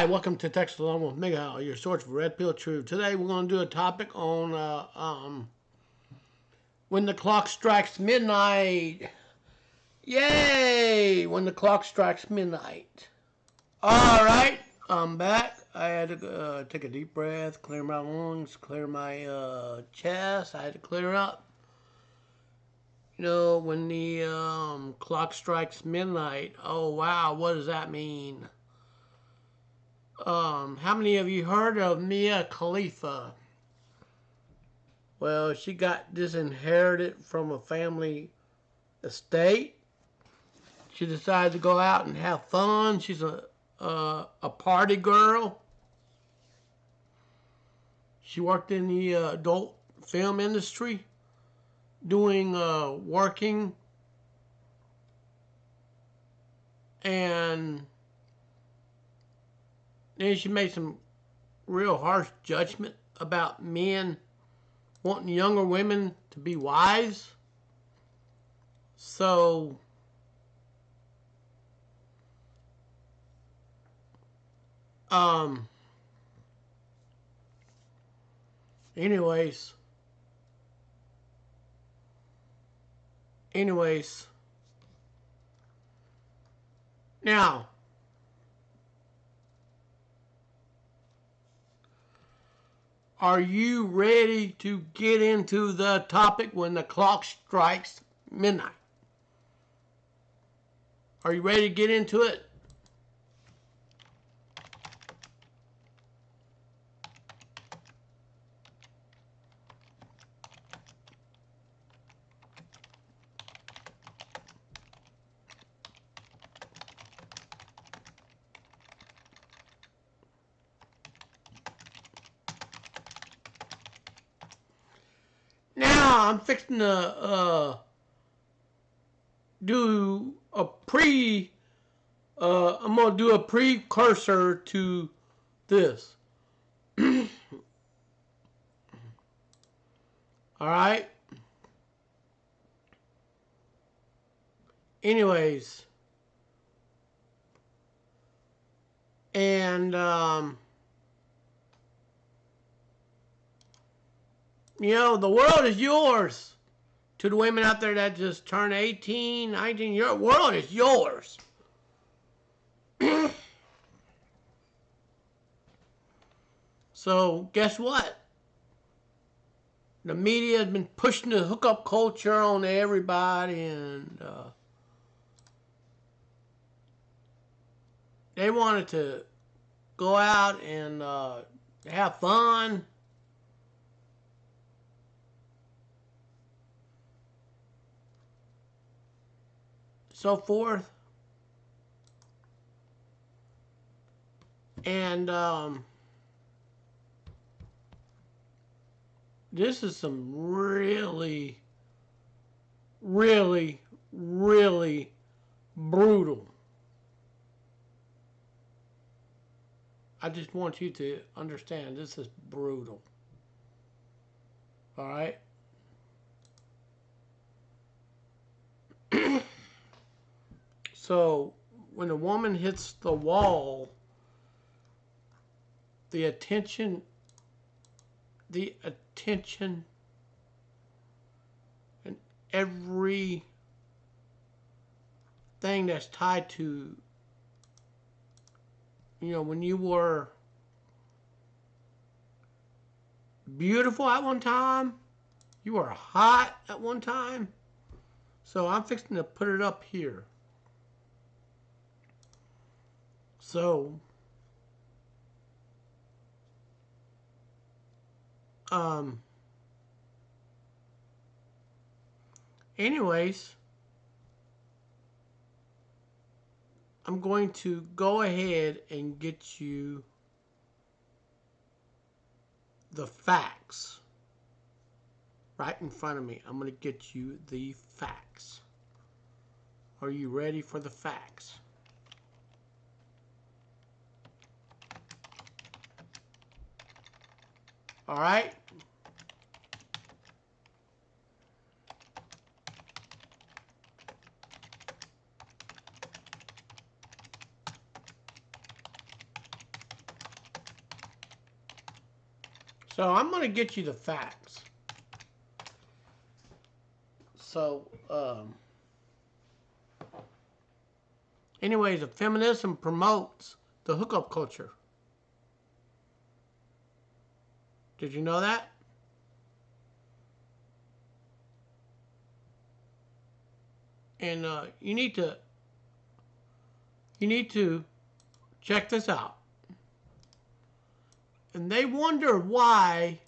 Hi, welcome to Texas Along with Miguel, your source for Red Pill Truth. Today we're going to do a topic on when the clock strikes midnight. Yay! When the clock strikes midnight. All right, I'm back. I had to take a deep breath, clear my lungs, clear my chest. I had to clear up. You know, when the clock strikes midnight, oh wow, what does that mean? How many of you heard of Mia Khalifa? Well, she got disinherited from a family estate. She decided to go out and have fun. She's a party girl. She worked in the adult film industry, doing working, and then she made some real harsh judgment about men wanting younger women to be wise. So anyways now are you ready to get into the topic when the clock strikes midnight? Are you ready to get into it? Now I'm fixing to do a I'm gonna do a precursor to this. All right. Anyways, and you know, the world is yours. To the women out there that just turned 18, 19, your world is yours. So guess what? The media has been pushing the hookup culture on everybody, and they wanted to go out and have fun. So forth. And this is some really brutal. I just want you to understand this is brutal. All right? So when a woman hits the wall, the attention and everything that's tied to, you know, when you were beautiful at one time, you were hot at one time. So I'm fixing to put it up here. So anyways, I'm going to go ahead and get you the facts right in front of me. I'm going to get you the facts. Are you ready for the facts? All right? So I'm going to get you the facts. So, anyways, the feminism promotes the hookup culture. Did you know that? And you need to check this out. And they wonder why.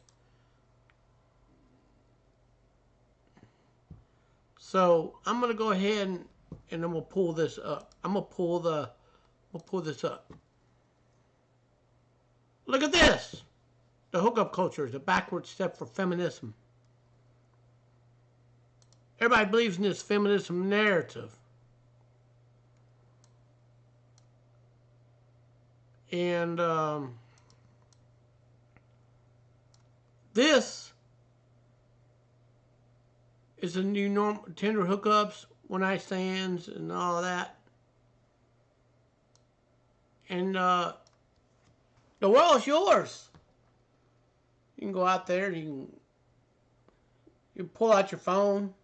So I'm gonna go ahead and then we'll pull this up. We'll pull this up. Look at this. The hookup culture is a backward step for feminism. Everybody believes in this feminism narrative. And this is a new norm, Tinder hookups, one night stands, and all that. And the world's yours. You can go out there, you can pull out your phone.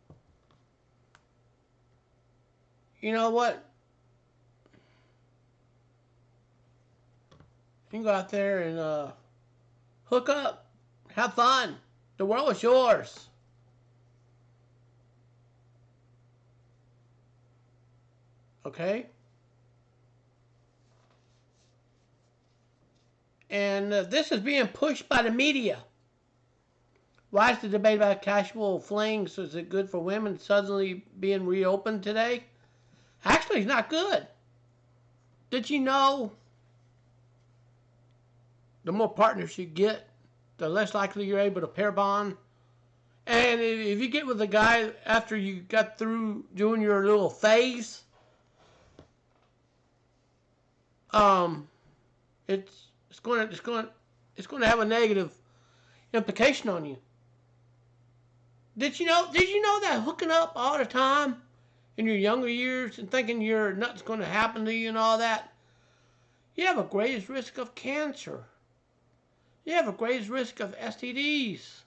You know what? You can go out there and hook up, have fun. The world is yours. Okay? And this is being pushed by the media. Why is the debate about casual flings, is it good for women, suddenly being reopened today? Actually, it's not good. Did you know the more partners you get, the less likely you're able to pair bond? And if you get with a guy after you got through doing your little phase, it's going to have a negative implication on you. Did you know that hooking up all the time in your younger years and thinking nothing's going to happen to you and all that, you have a greatest risk of cancer. You have a greatest risk of STDs.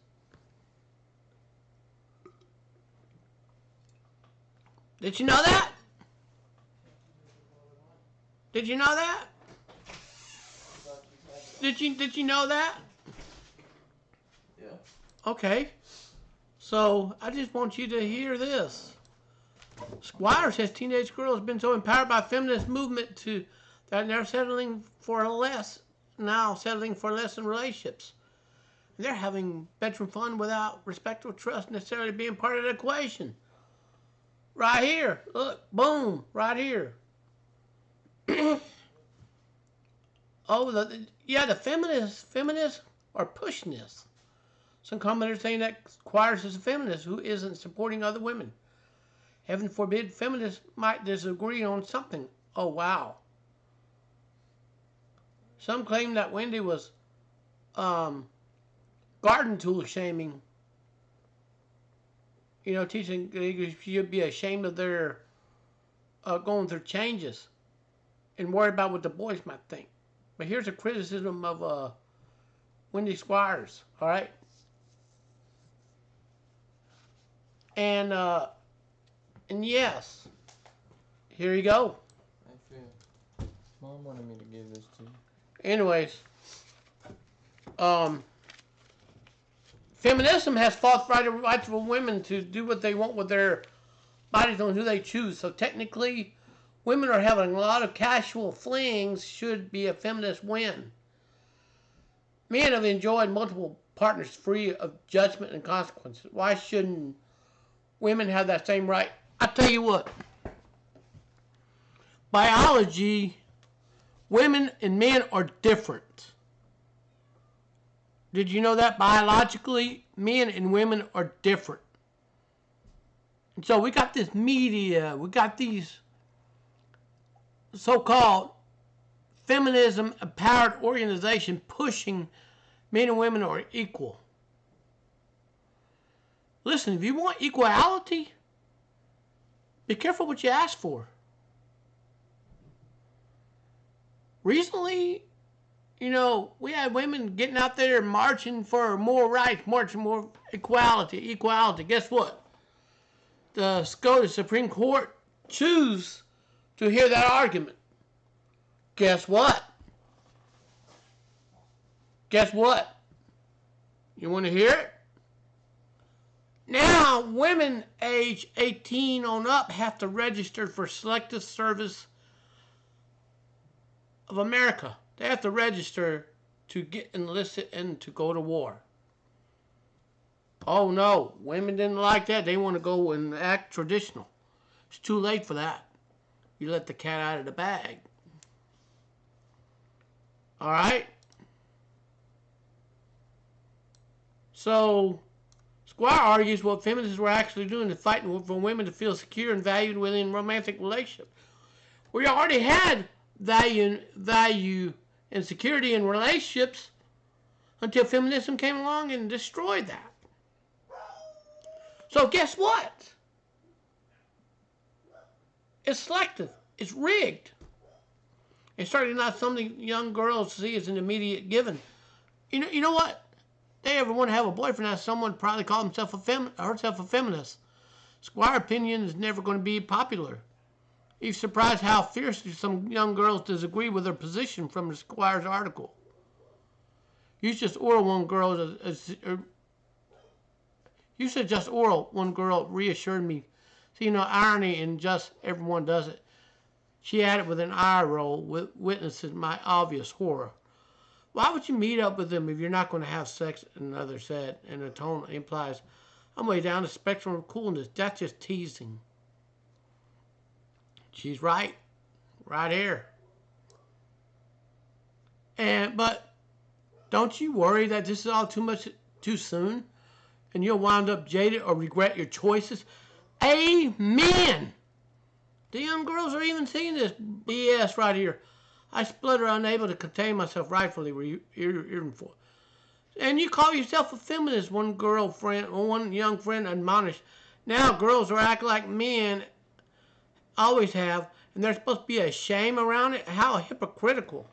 Did you know that? Did you know that? Did you know that? Yeah. Okay. So I just want you to hear this. Squire says teenage girls have been so empowered by feminist movement that they're settling for less in relationships. They're having bedroom fun without respect or trust necessarily being part of the equation. Right here. Look. Boom. Right here. The feminists are pushing this. Some commenters saying that Squires is a feminist who isn't supporting other women. Heaven forbid feminists might disagree on something. Oh, wow. Some claim that Wendy was garden tool shaming. You know, teaching you'd be ashamed of their going through changes and worry about what the boys might think. But here's a criticism of Wendy Squires, all right? And yes, here you go. I feel Mom wanted me to give this to you. Anyways, feminism has fought for the rights of women to do what they want with their bodies on who they choose. So technically, women are having a lot of casual flings should be a feminist win. Men have enjoyed multiple partners free of judgment and consequences. Why shouldn't women have that same right? I tell you what, biology, women and men are different. Did you know that? Biologically, men and women are different. And so we got this media, we got these so-called feminism empowered organization pushing men and women are equal. Listen, if you want equality, be careful what you ask for. Recently, we had women getting out there marching for more rights, marching more equality. Guess what? The Scottish Supreme Court choose to hear that argument. Guess what? You want to hear it? Now, women age 18 on up have to register for Selective Service of America. They have to register to get enlisted and to go to war. Oh no, women didn't like that. They want to go and act traditional. It's too late for that. You let the cat out of the bag. All right? So, Squire argues what feminists were actually doing is fighting for women to feel secure and valued within romantic relationships. We already had value and security in relationships until feminism came along and destroyed that. So guess what? It's selective. It's rigged. It's certainly not something young girls see as an immediate given. You know what? They ever want to have a boyfriend as someone probably call herself a feminist. Squire opinion is never going to be popular. He's surprised how fiercely some young girls disagree with her position from the Squire's article. You should just oral one girl one girl reassured me. See, irony in just everyone does it. She added with an eye roll, witnessing my obvious horror. Why would you meet up with them if you're not going to have sex? Another said, and the tone implies, I'm way down the spectrum of coolness. That's just teasing. She's right. Right here. But don't you worry that this is all too soon? And you'll wind up jaded or regret your choices? Amen! The young girls are even seeing this BS right here. I splutter, unable to contain myself rightfully rooting for. And you call yourself a feminist, one young friend admonished. Now girls are acting like men always have, and there's supposed to be a shame around it? How hypocritical.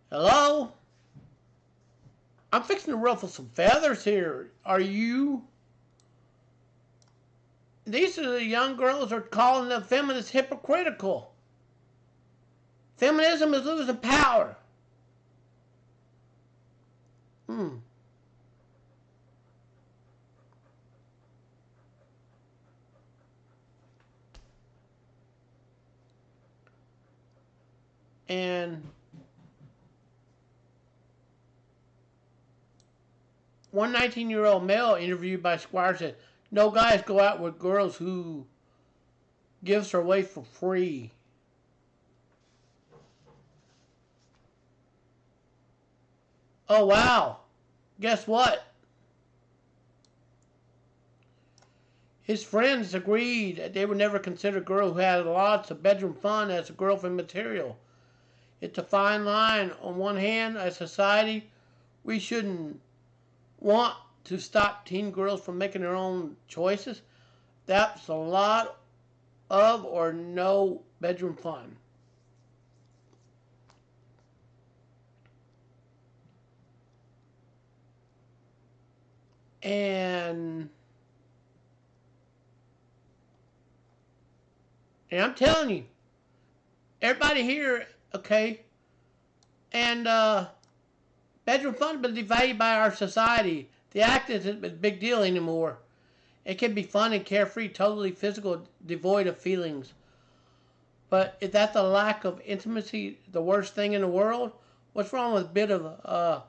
Hello? I'm fixing to ruffle some feathers here. Are you? These are the young girls are calling the feminists hypocritical. Feminism is losing power. And one 19-year-old male interviewed by Squire said, no guys go out with girls who gives her away for free. Oh, wow. Guess what? His friends agreed that they would never consider a girl who had lots of bedroom fun as a girlfriend material. It's a fine line. On one hand, as a society, we shouldn't want to stop teen girls from making their own choices. That's a lot of or no bedroom fun. And I'm telling you, everybody here, okay, and bedroom fun has been devalued by our society. The act isn't a big deal anymore. It can be fun and carefree, totally physical, devoid of feelings. But if that's a lack of intimacy, the worst thing in the world, what's wrong with a bit of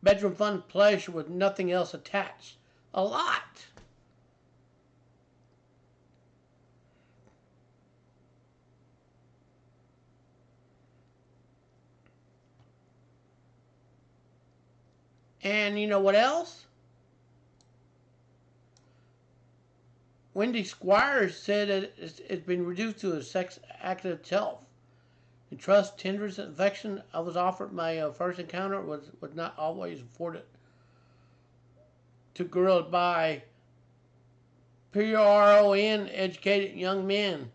bedroom fun pleasure with nothing else attached? A lot. And you know what else? Wendy Squires said it's been reduced to a sex act itself. The trust, tenderness, and affection I was offered my first encounter was not always afforded to girls by PRON educated young men.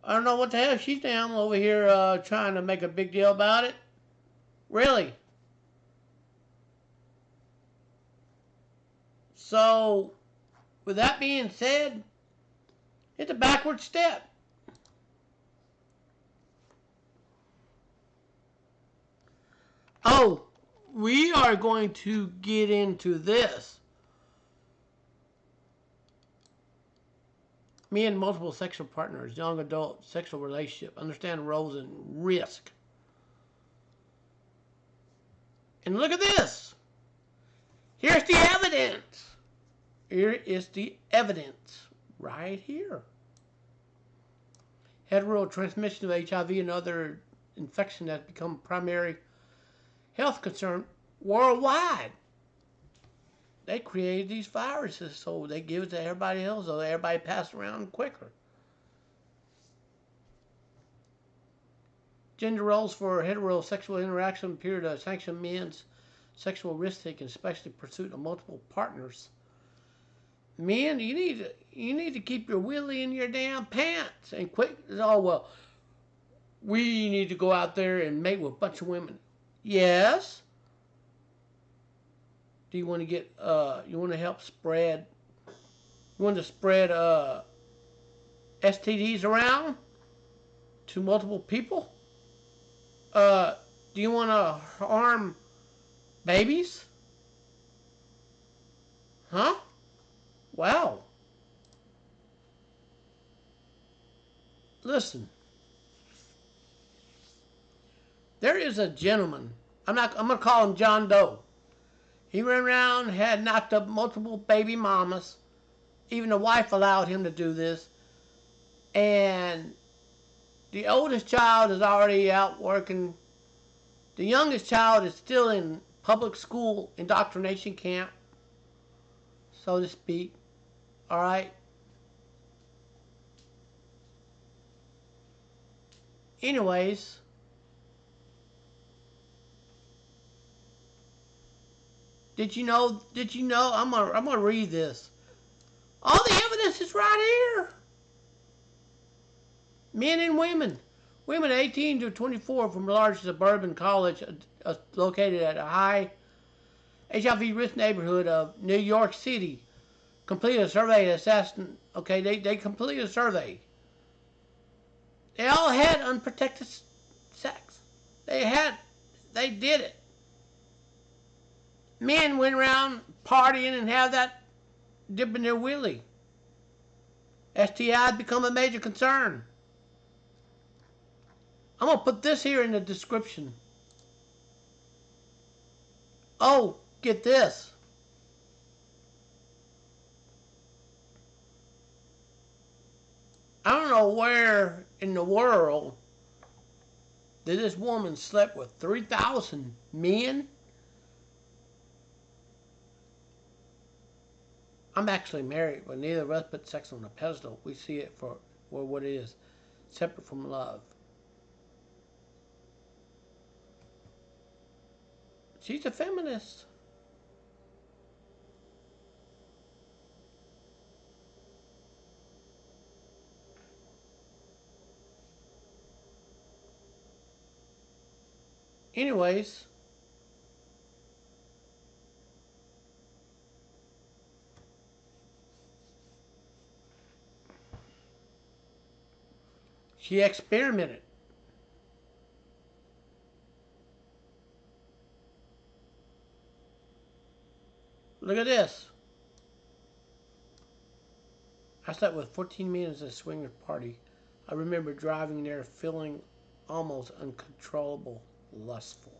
I don't know what the hell she's down over here trying to make a big deal about it. Really? So, with that being said, it's a backward step. Oh, we are going to get into this. Me and multiple sexual partners, young adult, sexual relationship, understand roles and risk. And look at this. Here's the evidence. Here is the evidence right here. Hetero transmission of HIV and other infections has become primary health concern worldwide. They created these viruses so they give it to everybody else so everybody pass around quicker. Gender roles for heterosexual interaction appear to sanction men's sexual risk-taking, especially pursuit of multiple partners. Men, you need to keep your willy in your damn pants and quit. Oh well, we need to go out there and mate with a bunch of women. Yes. Do you want to get? You want to help spread? You want to spread STDs around to multiple people? Do you want to harm babies? Huh? Wow. Listen. There is a gentleman. I'm gonna call him John Doe. He ran around, had knocked up multiple baby mamas. Even the wife allowed him to do this. And the oldest child is already out working. The youngest child is still in public school indoctrination camp, so to speak. All right. Anyways, did you know? I'm gonna read this. All the evidence is right here. Men and women. Women 18 to 24 from a large suburban college located at a high HIV risk neighborhood of New York City completed a survey assessment. Okay, they completed a survey. They all had unprotected sex. They did it. Men went around partying and had that dipping their willy. STIs become a major concern. I'm going to put this here in the description. Oh, get this. I don't know where in the world that this woman slept with 3,000 men. I'm actually married, but neither of us put sex on a pedestal. We see it for what it is, separate from love. She's a feminist. Anyways, she experimented. Look at this. I slept with 14 men at a swinger party. I remember driving there feeling almost uncontrollable, lustful.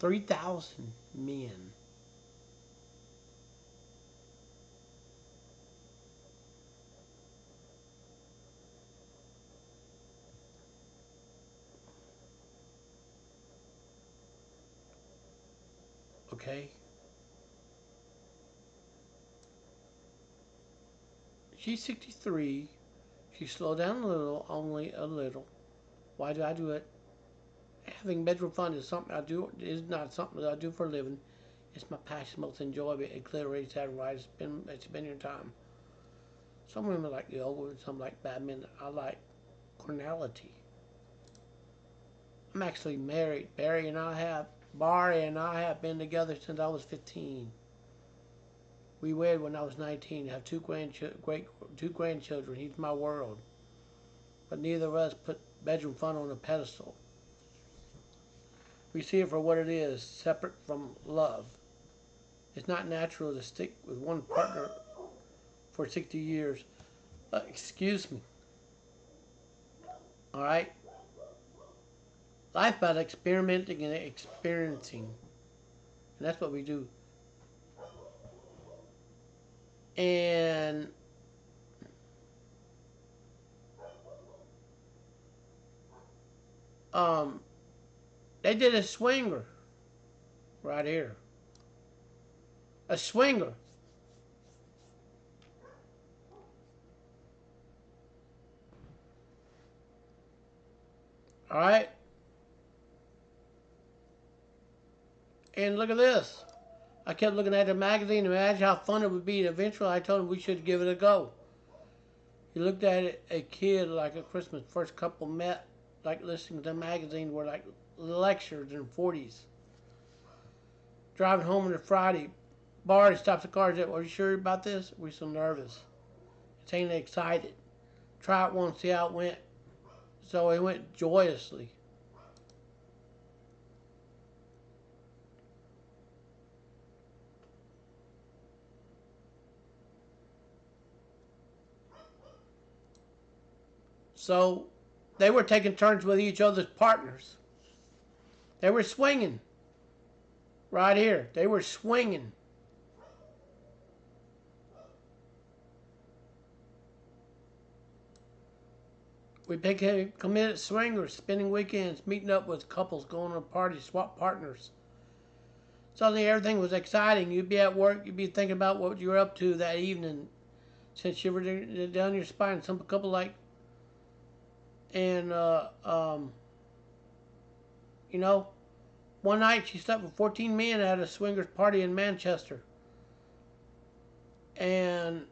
$3,000 men. Okay? She's 63. She slowed down a little, only a little. Why do I do it? Having bedroom fun is something I do. Is not something that I do for a living. It's my passion, most enjoyable. It clearly satisfies. It's been your time. Some women like yoga, some like badminton. I like carnality. I'm actually married. Barry and I have been together since I was 15. We wed when I was 19. Have two grandchildren. He's my world. But neither of us put bedroom fun on a pedestal. We see it for what it is, separate from love. It's not natural to stick with one partner for 60 years. Excuse me. All right? Life about experimenting and experiencing. And that's what we do. And they did a swinger right here. A swinger. All right? And look at this. I kept looking at the magazine to imagine how fun it would be. And eventually I told him we should give it a go. He looked at it, a kid like a Christmas. First couple met, like listening to the magazine, were like lectures in the 40s. Driving home on a Friday. Barry stops the car and said, "Are you sure about this?" We're so nervous. It's ain't excited. Try it once, see how it went. So he went joyously. So they were taking turns with each other's partners. They were swinging. Right here. They were swinging. We became committed swingers, spending weekends, meeting up with couples, going to parties, swap partners. Suddenly everything was exciting. You'd be at work, you'd be thinking about what you were up to that evening, since you were down your spine. Some couple like, and you know, one night she slept with 14 men at a swingers party in Manchester, and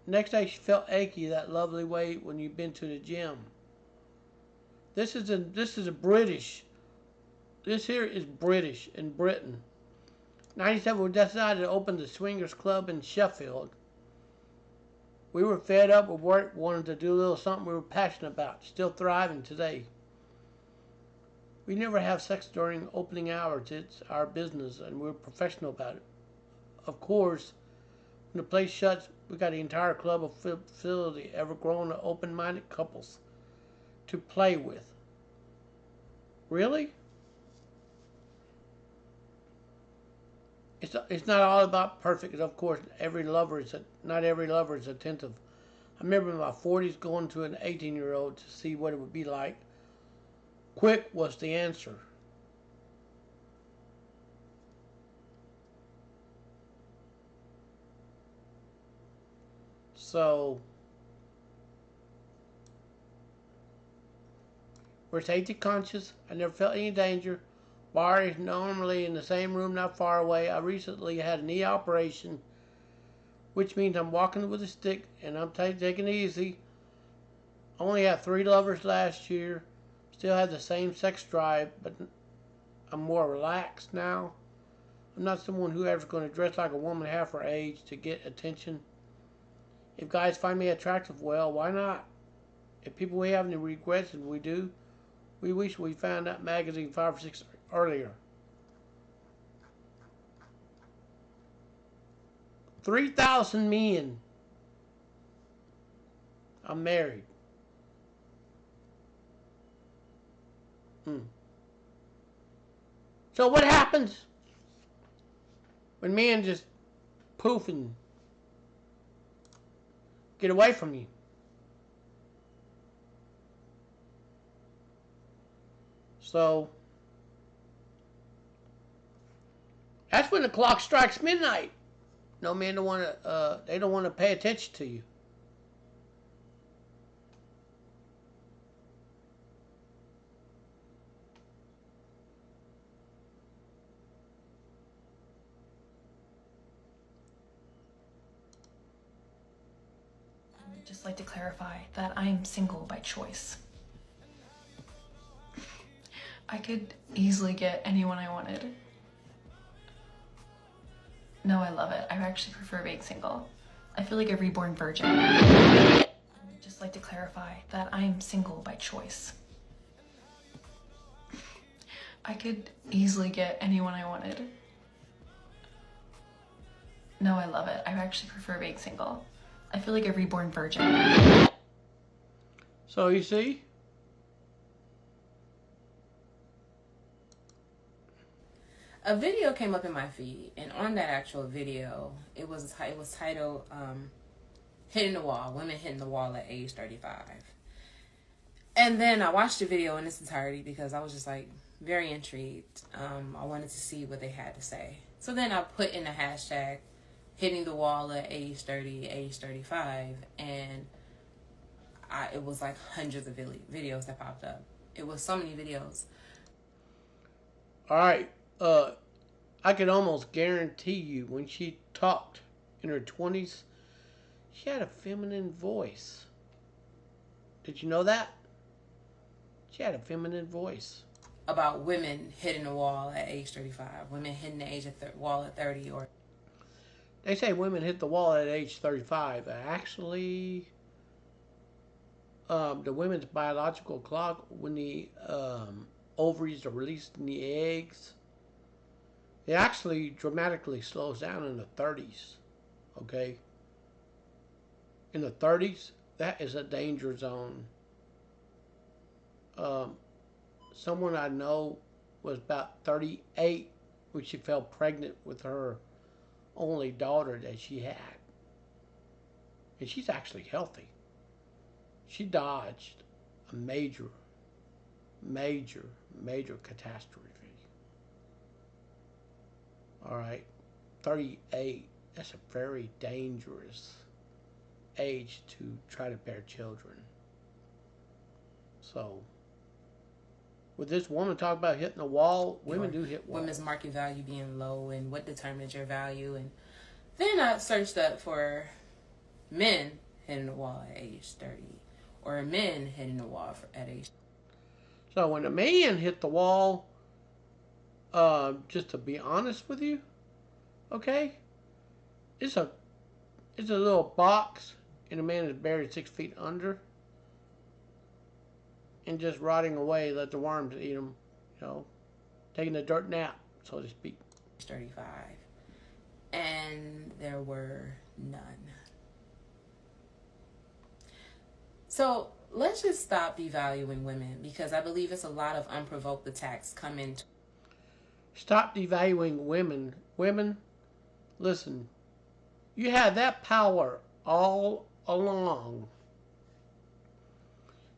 next day she felt achy that lovely way when you've been to the gym. This is a British. This here is British in Britain. 97, we decided to open the Swingers Club in Sheffield. We were fed up with work, wanted to do a little something we were passionate about. Still thriving today. We never have sex during opening hours. It's our business, and we're professional about it. Of course, when the place shuts, we got the entire club of facility ever grown to open-minded couples to play with. Really? It's not all about perfect. Of course, not every lover is attentive. I remember in my 40s going to an 18-year-old to see what it would be like. Quick was the answer. So, we're safety conscious. I never felt any danger. Bar is normally in the same room not far away. I recently had a knee operation, which means I'm walking with a stick and I'm taking it easy. I only had 3 lovers last year. Still have the same sex drive, but I'm more relaxed now. I'm not someone who ever's going to dress like a woman half her age to get attention. If guys find me attractive, well, why not? If people we have any regrets, and we do, we wish we found that magazine 5 or 6 earlier. 3,000 men. I'm married. So what happens when men just poof and get away from you? So that's when the clock strikes midnight. No men don't want to. They don't want to pay attention to you. just like to clarify that I'm single by choice. I could easily get anyone I wanted. No, I love it. I actually prefer being single. I feel like a reborn virgin. Just like to clarify that I'm single by choice. I could easily get anyone I wanted. No, I love it. I actually prefer being single. I feel like a reborn virgin. So you see, a video came up in my feed, and on that actual video, it was titled "Hitting the Wall: Women Hitting the Wall at Age 35." And then I watched the video in its entirety because I was just like very intrigued. I wanted to see what they had to say. So then I put in the hashtag "Hitting the Wall at Age 30, Age 35," and it was like hundreds of videos that popped up. It was so many videos. all right. I can almost guarantee you when she talked in her 20s, she had a feminine voice. Did you know that? She had a feminine voice. About women hitting the wall at age 35, women hitting the wall at 30, or They say women hit the wall at age 35. Actually, the women's biological clock, when the ovaries are released in the eggs, it actually dramatically slows down in the 30s. Okay? In the 30s, that is a danger zone. Someone I know was about 38 when she fell pregnant with her only daughter that she had. And she's actually healthy. She dodged a major catastrophe. All right, 38. That's a very dangerous age to try to bear children. So, with this woman talking about hitting the wall, women do hit walls. women's market value being low and what determines your value. And then I searched up for men hitting the wall at age 30 or men hitting the wall at age. So when a man hit the wall, just to be honest with you, okay, it's a little box, and a man is buried 6 feet under, and just rotting away. Let the worms eat him, taking a dirt nap, so to speak. 35, and there were none. So let's just stop devaluing women, because I believe it's a lot of unprovoked attacks coming. Stop devaluing women. Women, listen, you had that power all along.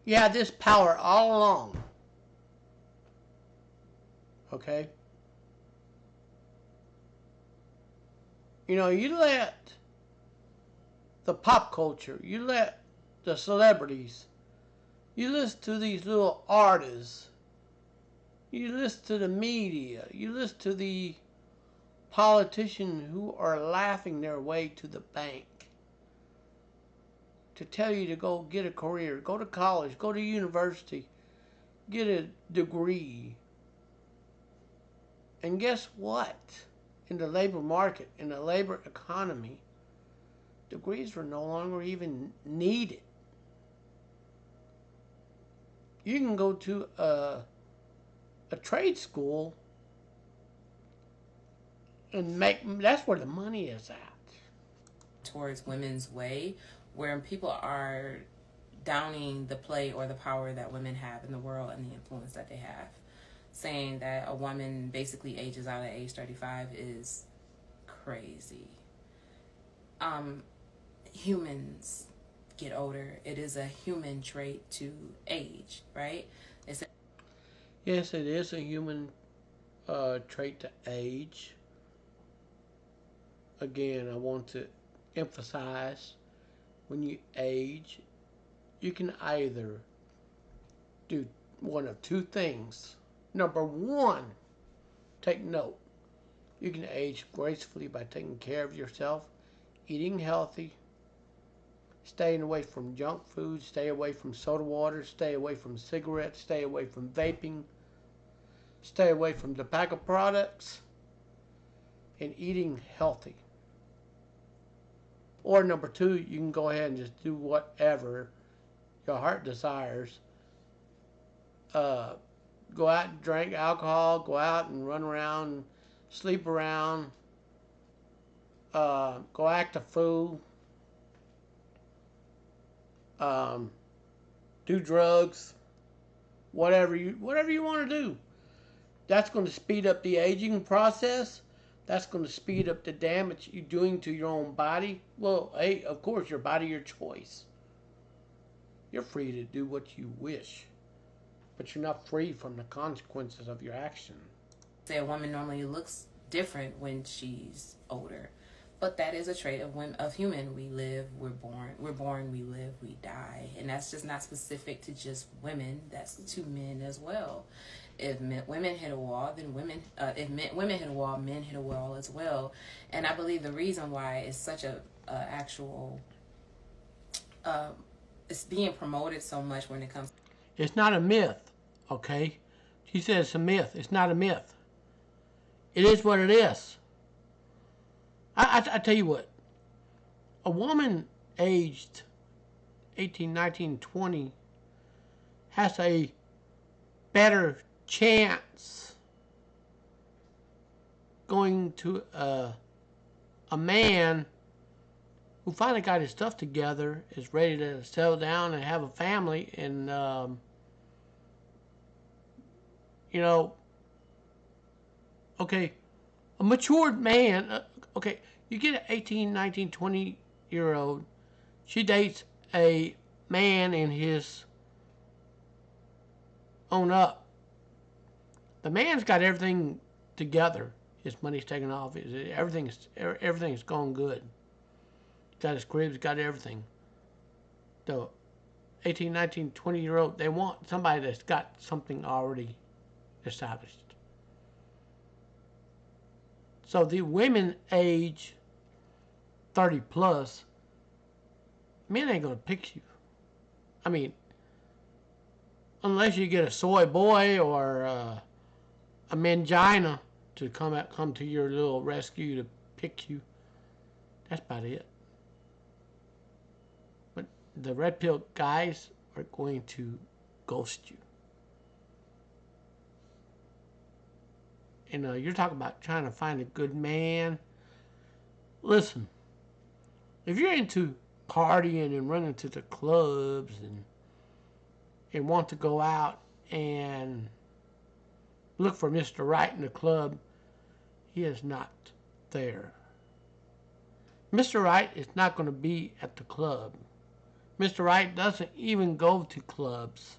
You had this power all along. Okay? You let the pop culture, you let the celebrities, you listen to these little artists, you listen to the media, you listen to the politicians who are laughing their way to the bank to tell you to go get a career, go to college, go to university, get a degree. And guess what? In the labor market, in the labor economy, degrees are no longer even needed. You can go to a trade school and that's where the money is at. Towards women's way, where people are downing the play or the power that women have in the world and the influence that they have, saying that a woman basically ages out at age 35 is crazy. Humans get older. It is a human trait to age, right? Yes, it is a human trait to age. Again, I want to emphasize, when you age, you can either do one of two things. Number one, take note. You can age gracefully by taking care of yourself, eating healthy, staying away from junk food, stay away from soda water, stay away from cigarettes, stay away from vaping, stay away from tobacco products, and eating healthy. Or number two, you can go ahead and just do whatever your heart desires. Go out and drink alcohol, go out and run around, sleep around, go act a fool, do drugs, whatever you want to do. That's going to speed up the aging process. That's going to speed up the damage you're doing to your own body. Well, hey, of course, your body, your choice. You're free to do what you wish, but you're not free from the consequences of your action. Say a woman normally looks different when she's older, but that is a trait of human. We live, we're born, we live, we die, and that's just not specific to just women. That's to men as well. If women hit a wall, then women hit a wall, men hit a wall as well. And I believe the reason why it's such a actual it's being promoted so much when it comes. It's not a myth, okay? She says it's a myth. It's not a myth. It is what it is. I tell you what. A woman aged 18, 19, 20 has a better chance going to a man who finally got his stuff together, is ready to settle down and have a family, and okay, a matured man, okay, you get an 18, 19, 20-year-old, she dates a man in his own up. The man's got everything together. His money's taken off. Everything's gone good. He's got his crib. He's got everything. The 18, 19, 20-year-old, they want somebody that's got something already established. So the women age 30 plus, men ain't gonna pick you. I mean, unless you get a soy boy or a mangina to come to your little rescue to pick you. That's about it. But the red pill guys are going to ghost you. And you're talking about trying to find a good man. Listen, if you're into partying and running to the clubs and want to go out and look for Mr. Right in the club, he is not there. Mr. Right is not going to be at the club. Mr. Right doesn't even go to clubs.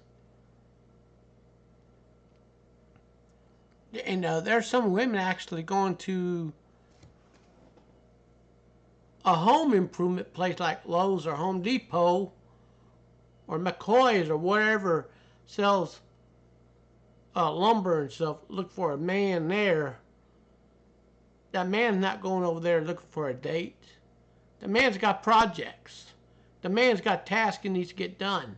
And there's some women actually going to a home improvement place like Lowe's or Home Depot or McCoy's or whatever sells lumber and stuff, look for a man there. That man's not going over there looking for a date. The man's got projects. The man's got tasks he needs to get done.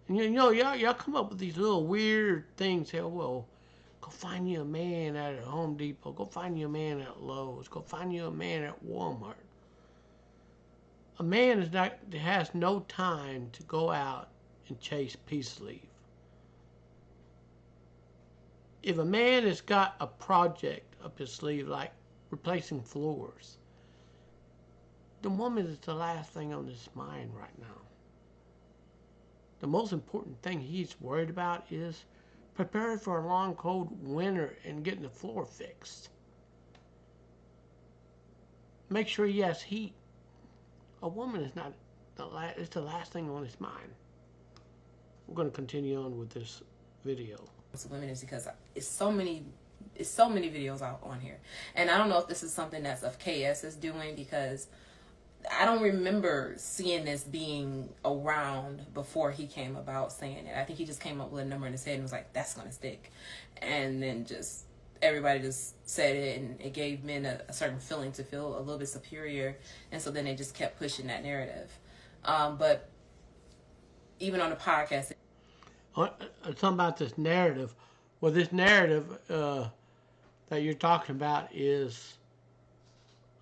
And y'all come up with these little weird things. Say, well, go find you a man at Home Depot. Go find you a man at Lowe's. Go find you a man at Walmart. A man has no time to go out and chase peace leave. If a man has got a project up his sleeve, like replacing floors, the woman is the last thing on his mind right now. The most important thing he's worried about is preparing for a long, cold winter and getting the floor fixed. Make sure he has heat. A woman is not it's the last thing on his mind. We're going to continue on with this video. Women is because it's so many videos out on here, and I don't know if this is something that's of KS is doing, because I don't remember seeing this being around before he came about saying it. I think he just came up with a number in his head and was like, that's gonna stick, and then just everybody just said it, and it gave men a certain feeling to feel a little bit superior, and so then they just kept pushing that narrative. But even on the podcast, something about this narrative. Well, this narrative that you're talking about is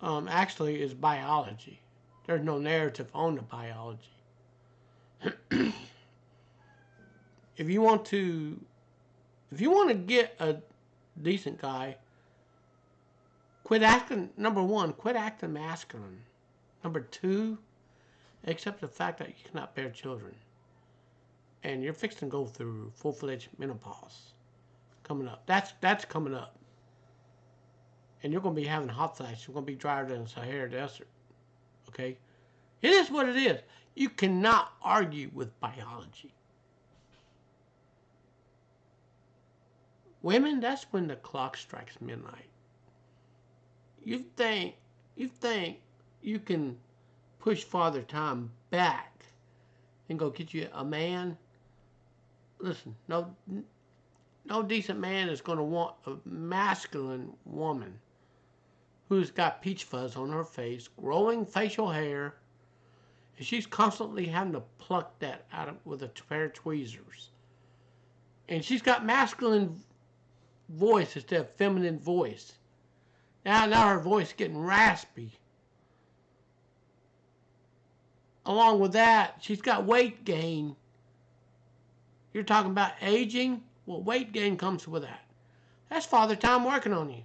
actually is biology. There's no narrative on the biology. If you want to get a decent guy, quit acting. Number one, quit acting masculine. Number two, accept the fact that you cannot bear children, and you're fixing to go through full-fledged menopause coming up. That's coming up, and you're going to be having hot flashes. You're going to be drier than the Sahara Desert. Okay, it is what it is. You cannot argue with biology. Women, that's when the clock strikes midnight. You think you can push Father Time back and go get you a man? Listen, no decent man is going to want a masculine woman who's got peach fuzz on her face, growing facial hair, and she's constantly having to pluck that out of, with a pair of tweezers. And she's got masculine voice instead of feminine voice. Now her voice is getting raspy. Along with that, she's got weight gain. You're talking about aging? Well, weight gain comes with that. That's Father Time working on you.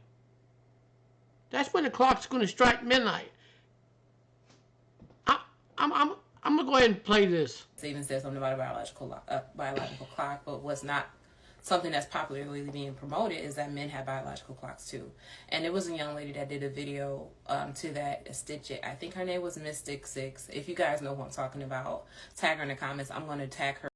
That's when the clock's going to strike midnight. I'm going to go ahead and play this. it even says something about a biological clock, but what's not something that's popularly being promoted is that men have biological clocks too. And there was a young lady that did a video to that, Stitch It. I think her name was Mystic6. If you guys know who I'm talking about, tag her in the comments. I'm going to tag her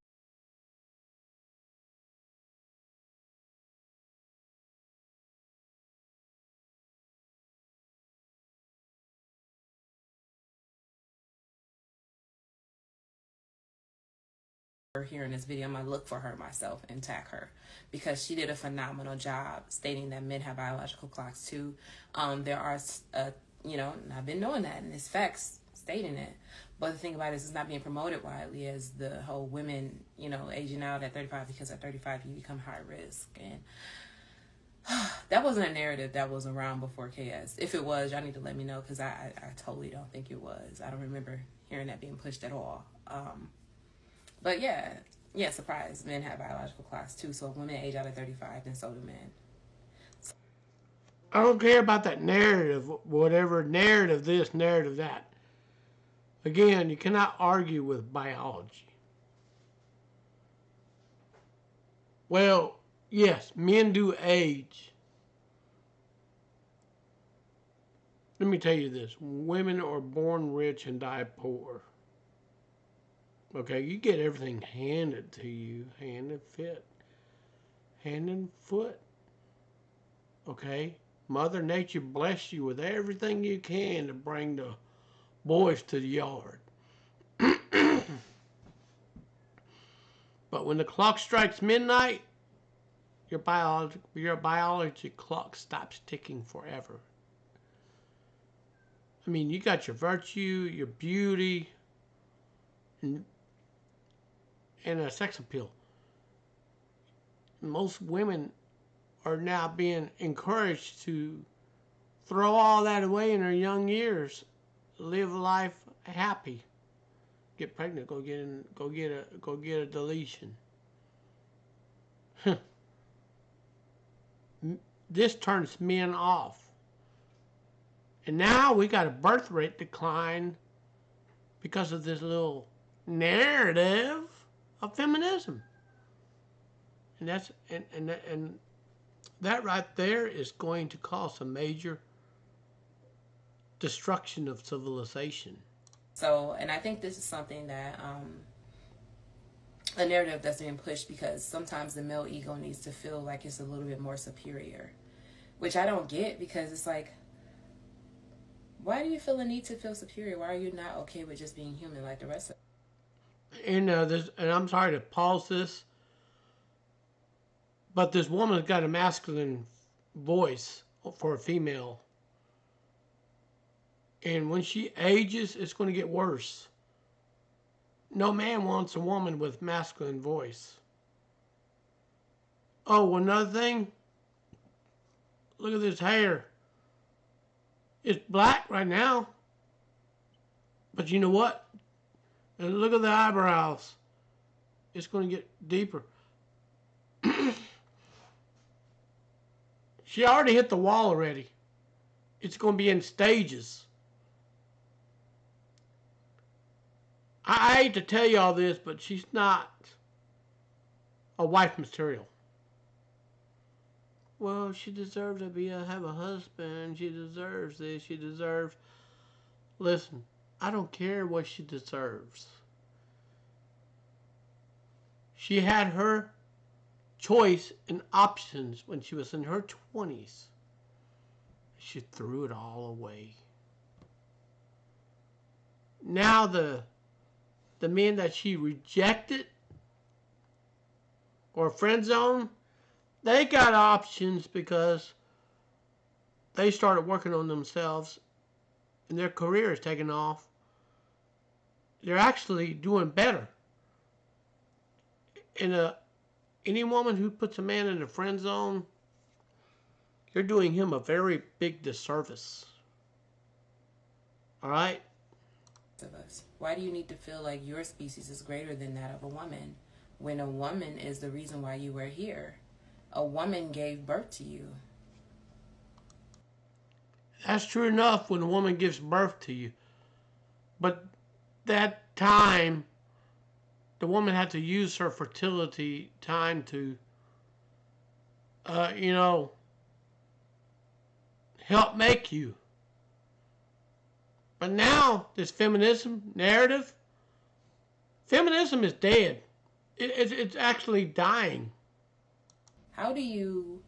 here in this video. I'm going to look for her myself and tag her, because she did a phenomenal job stating that men have biological clocks too. There are, and I've been knowing that, and it's facts stating it. But the thing about it is, it's not being promoted widely as the whole women, aging out at 35, because at 35 you become high risk. And that wasn't a narrative that was around before KS. If it was, y'all need to let me know, because I totally don't think it was. I don't remember hearing that being pushed at all. But yeah, surprise, men have biological clocks too. So if women age out at 35, then so do men. I don't care about that narrative, whatever narrative this, narrative that. Again, you cannot argue with biology. Well, yes, men do age. Let me tell you this. Women are born rich and die poor. Okay, you get everything handed to you, hand and foot, hand and foot. Okay, Mother Nature bless you with everything you can to bring the boys to the yard. But when the clock strikes midnight, your biology clock stops ticking forever. I mean, you got your virtue, your beauty, and a sex appeal. Most women are now being encouraged to throw all that away in their young years, live life happy, get pregnant, go get a deletion. This turns men off, and now we got a birth rate decline because of this little narrative of feminism, and that right there is going to cause a major destruction of civilization. So, and I think this is something that a narrative that's being pushed, because sometimes the male ego needs to feel like it's a little bit more superior, which I don't get, because it's like, why do you feel the need to feel superior? Why are you not okay with just being human like the rest of? And I'm sorry to pause this, but this woman's got a masculine voice for a female. And when she ages, it's going to get worse. No man wants a woman with masculine voice. Oh, another thing. Look at this hair. It's black right now. But you know what? And look at the eyebrows. It's going to get deeper. She already hit the wall already. It's going to be in stages. I hate to tell you all this, but she's not a wife material. Well, she deserves to have a husband. She deserves this. She deserves... Listen, I don't care what she deserves. She had her choice and options when she was in her 20s. She threw it all away. Now the men that she rejected or friend zone, they got options because they started working on themselves and their career is taking off. They're actually doing better. And any woman who puts a man in the friend zone, you're doing him a very big disservice. All right? Of us. Why do you need to feel like your species is greater than that of a woman when a woman is the reason why you are here? A woman gave birth to you. That's true enough when a woman gives birth to you. But that time, the woman had to use her fertility time to, help make you. But now, this feminism narrative, feminism is dead. It's actually dying. How do you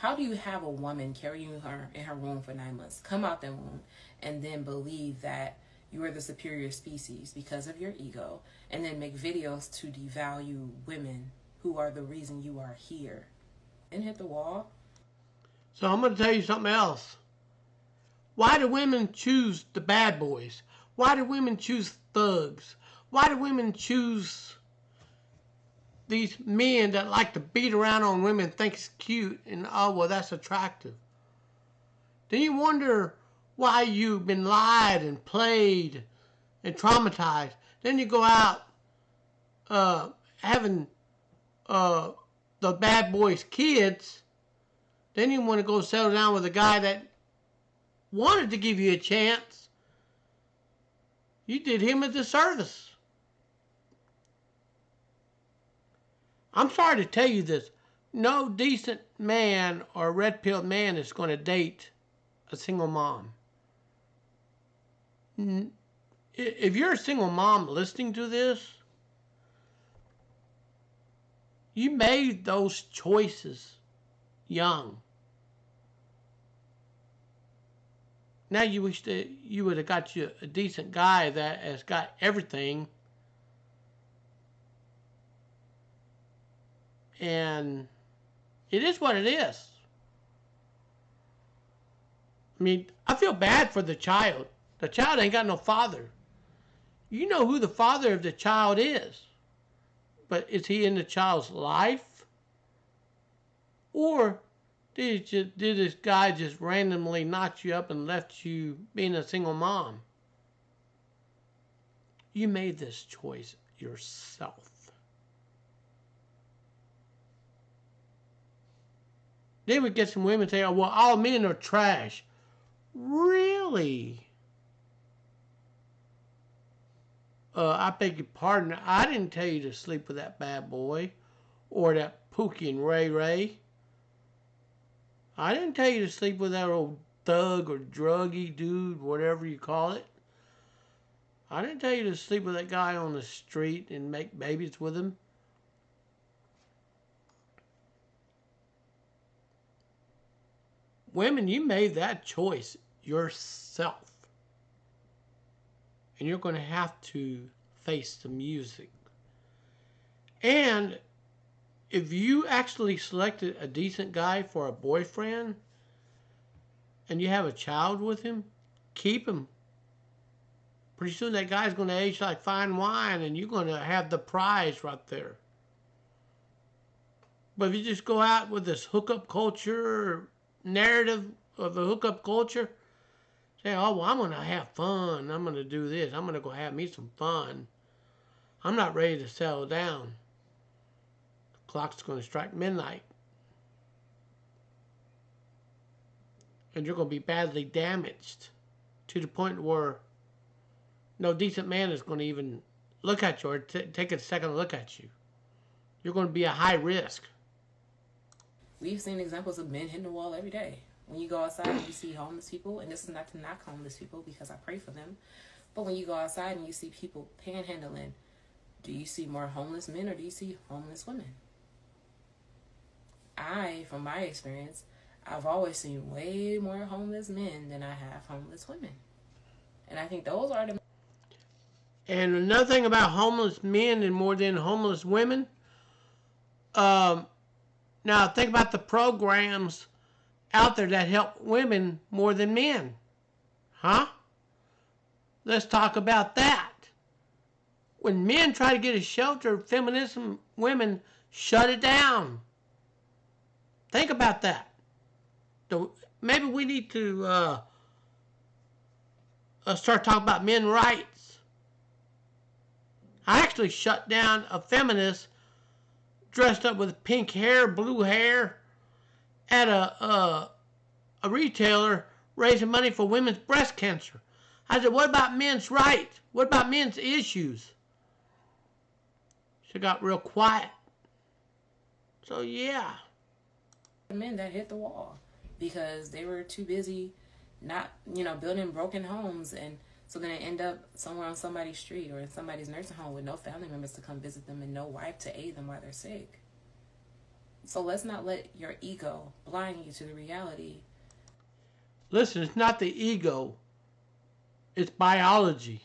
have a woman carry you in her womb for 9 months, come out that womb, and then believe that you are the superior species because of your ego, and then make videos to devalue women who are the reason you are here, and hit the wall? So I'm going to tell you something else. Why do women choose the bad boys? Why do women choose thugs? Why do women choose these men that like to beat around on women, think it's cute, and oh, well, that's attractive? Then you wonder why you've been lied and played and traumatized. Then you go out having the bad boys' kids. Then you want to go settle down with a guy that wanted to give you a chance. You did him a disservice. I'm sorry to tell you this. No decent man or red-pilled man is going to date a single mom. If you're a single mom listening to this, you made those choices young. Now you wish that you would have got you a decent guy that has got everything. And it is what it is. I mean, I feel bad for the child. The child ain't got no father. You know who the father of the child is. But is he in the child's life? Or did this guy just randomly knock you up and left you being a single mom? You made this choice yourself. Then we get some women say, oh, well, all men are trash. Really? I beg your pardon. I didn't tell you to sleep with that bad boy or that Pookie and Ray Ray. I didn't tell you to sleep with that old thug or druggy dude, whatever you call it. I didn't tell you to sleep with that guy on the street and make babies with him. Women, you made that choice yourself. And you're going to have to face the music. And if you actually selected a decent guy for a boyfriend and you have a child with him, keep him. Pretty soon that guy's going to age like fine wine and you're going to have the prize right there. But if you just go out with this hookup culture narrative of the hookup culture, say, oh, well, I'm going to have fun. I'm going to do this. I'm going to go have me some fun. I'm not ready to settle down. The clock's going to strike midnight. And you're going to be badly damaged to the point where no decent man is going to even look at you or take a second look at you. You're going to be a high risk. We've seen examples of men hitting the wall every day. When you go outside and you see homeless people, and this is not to knock homeless people because I pray for them, but when you go outside and you see people panhandling, do you see more homeless men or do you see homeless women? From my experience, I've always seen way more homeless men than I have homeless women. And I think those are the... And another thing about homeless men and more than homeless women, now think about the programs out there that help women more than men. Huh? Let's talk about that. When men try to get a shelter, feminism women shut it down. Think about that. Maybe we need to start talking about men's rights. I actually shut down a feminist dressed up with pink hair, blue hair, at a retailer raising money for women's breast cancer. I said, what about men's rights? What about men's issues? She got real quiet. So, yeah. men that hit the wall because they were too busy not, building broken homes, and so then they end up somewhere on somebody's street or in somebody's nursing home with no family members to come visit them and no wife to aid them while they're sick. So let's not let your ego blind you to the reality. Listen, it's not the ego. It's biology.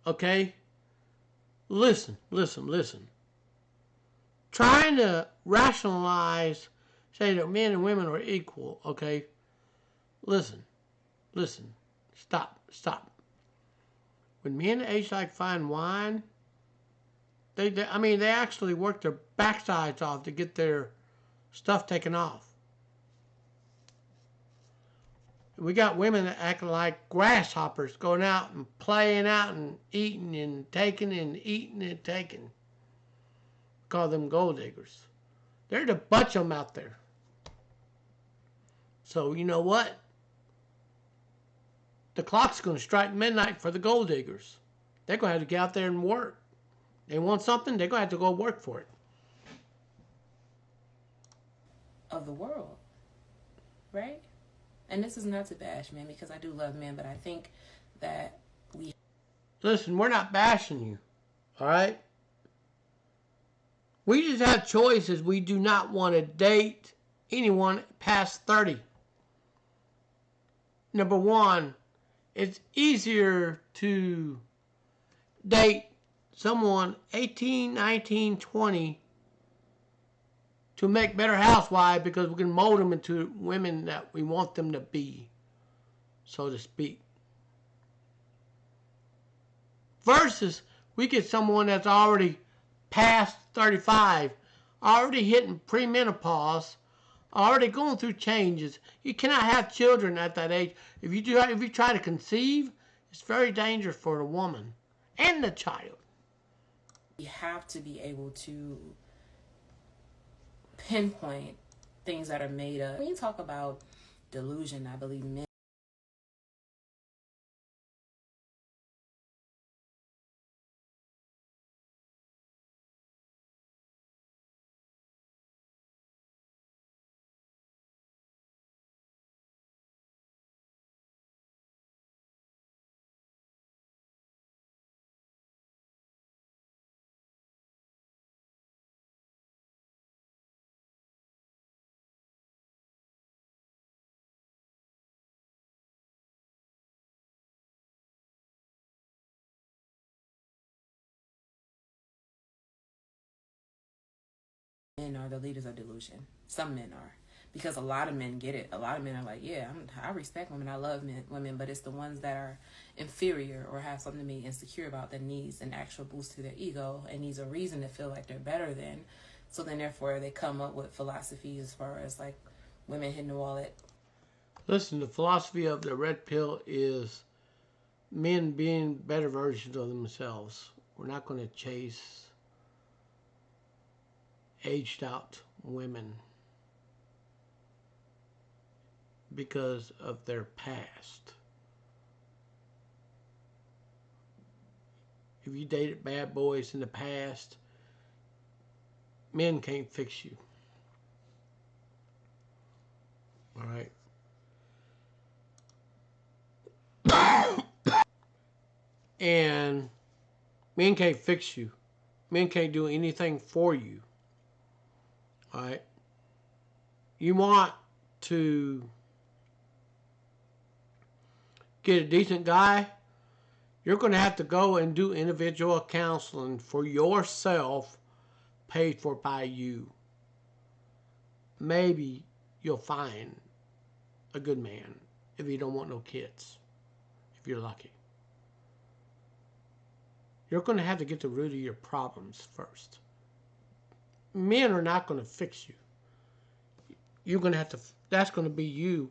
Okay? Listen. Trying to rationalize, say that men and women are equal, okay? Listen. Stop. When men age like fine wine, they actually work their backsides off to get their stuff taken off. We got women that act like grasshoppers, going out and playing out and eating and taking and eating and taking. Call them gold diggers. There's a bunch of them out there. So you know what? The clock's going to strike midnight for the gold diggers. They're going to have to get out there and work. They want something, they're going to have to go work for it. Of the world, right? And this is not to bash men because I do love men, but I think that we... Listen, we're not bashing you, all right? We just have choices. We do not want to date anyone past 30. Number one, it's easier to date someone 18, 19, 20 to make better housewives because we can mold them into women that we want them to be, so to speak. Versus we get someone that's already past 35, already hitting premenopause, already going through changes. You cannot have children at that age. If you try to conceive, it's very dangerous for the woman and the child. We have to be able to pinpoint things that are made up. When you talk about delusion, I believe men Men are the leaders of delusion. Some men are. Because a lot of men get it. A lot of men are like, yeah, I respect women. I love women. But it's the ones that are inferior or have something to be insecure about that needs an actual boost to their ego and needs a reason to feel like they're better than. So then, therefore, they come up with philosophies as far as like women hitting the wall at. Listen, the philosophy of the red pill is men being better versions of themselves. We're not going to chase aged out women because of their past. If you dated bad boys in the past, men can't fix you. All right. And men can't fix you. Men can't do anything for you. All right. You want to get a decent guy, you're going to have to go and do individual counseling for yourself, paid for by you. Maybe you'll find a good man if you don't want no kids, if you're lucky. You're going to have to get to the root of your problems first. Men are not going to fix you. You're going to have to, that's going to be you.